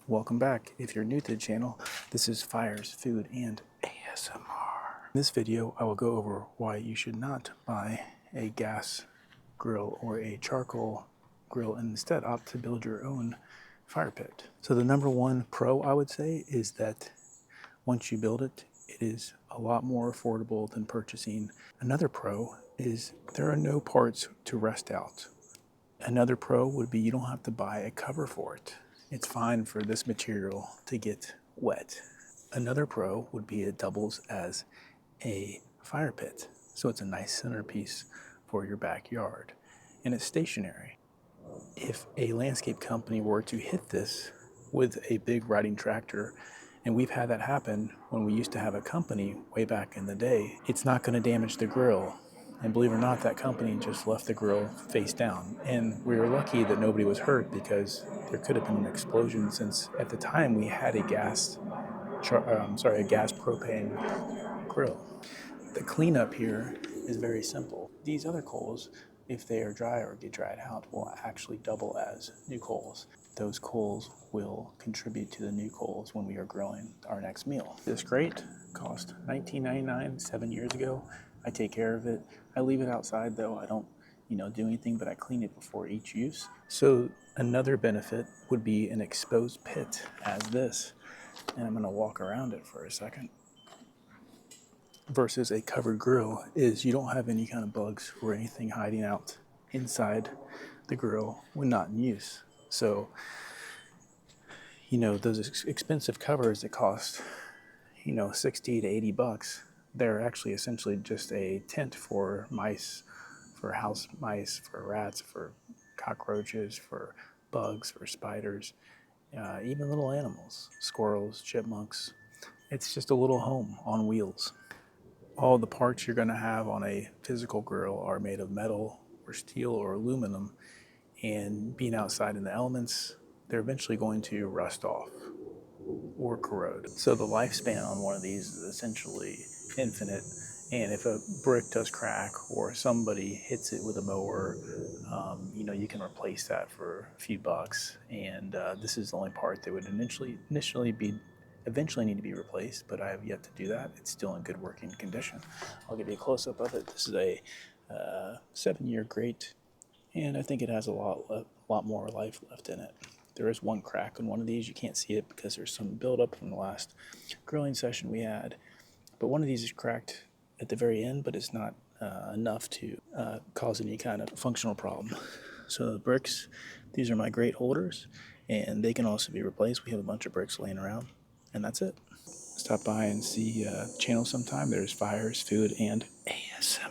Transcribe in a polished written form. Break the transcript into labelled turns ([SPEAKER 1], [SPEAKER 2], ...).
[SPEAKER 1] Welcome back. If you're new to the channel, this is Fires, Food, and ASMR. In this video, I will go over why you should not buy a gas grill or a charcoal grill and instead opt to build your own fire pit. So the number one pro I would say is that once you build it, it is a lot more affordable than purchasing. Another pro is there are no parts to rust out. Another pro would be you don't have to buy a cover for it. It's fine for this material to get wet. Another pro would be it doubles as a fire pit. So it's a nice centerpiece for your backyard. And it's stationary. If a landscape company were to hit this with a big riding tractor, and we've had that happen when we used to have a company way back in the day, it's not going to damage the grill. And believe it or not, that company just left the grill face down. And we were lucky that nobody was hurt because there could have been an explosion since at the time we had a gas propane grill. The cleanup here is very simple. These other coals, if they are dry or get dried out, will actually double as new coals. Those coals will contribute to the new coals when we are grilling our next meal. This grate cost $19.99 7 years ago. I take care of it. I leave it outside though. I don't, do anything, but I clean it before each use. So another benefit would be an exposed pit as this. And I'm gonna walk around it for a second. Versus a covered grill is you don't have any kind of bugs or anything hiding out inside the grill when not in use. So, those expensive covers that cost, 60 to 80 bucks, they're actually essentially just a tent for mice, for house mice, for rats, for cockroaches, for bugs, for spiders, even little animals, squirrels, chipmunks. It's just a little home on wheels. All the parts you're going to have on a physical grill are made of metal or steel or aluminum, and being outside in the elements, they're eventually going to rust off or corrode. So the lifespan on one of these is essentially infinite, and if a brick does crack or somebody hits it with a mower, you can replace that for a few bucks, and this is the only part that would eventually need to be replaced, but I have yet to do that. It's still in good working condition. I'll give you a close-up of it. This is a 7-year grate, and I think it has a lot more life left in it. There is one crack on one of these. You can't see it because there's some buildup from the last grilling session we had, but one of these is cracked at the very end, but it's not enough to cause any kind of functional problem. So the bricks, these are my grate holders, and they can also be replaced. We have a bunch of bricks laying around. And that's it. Stop by and see the channel sometime. There's Fires, Food, and ASMR.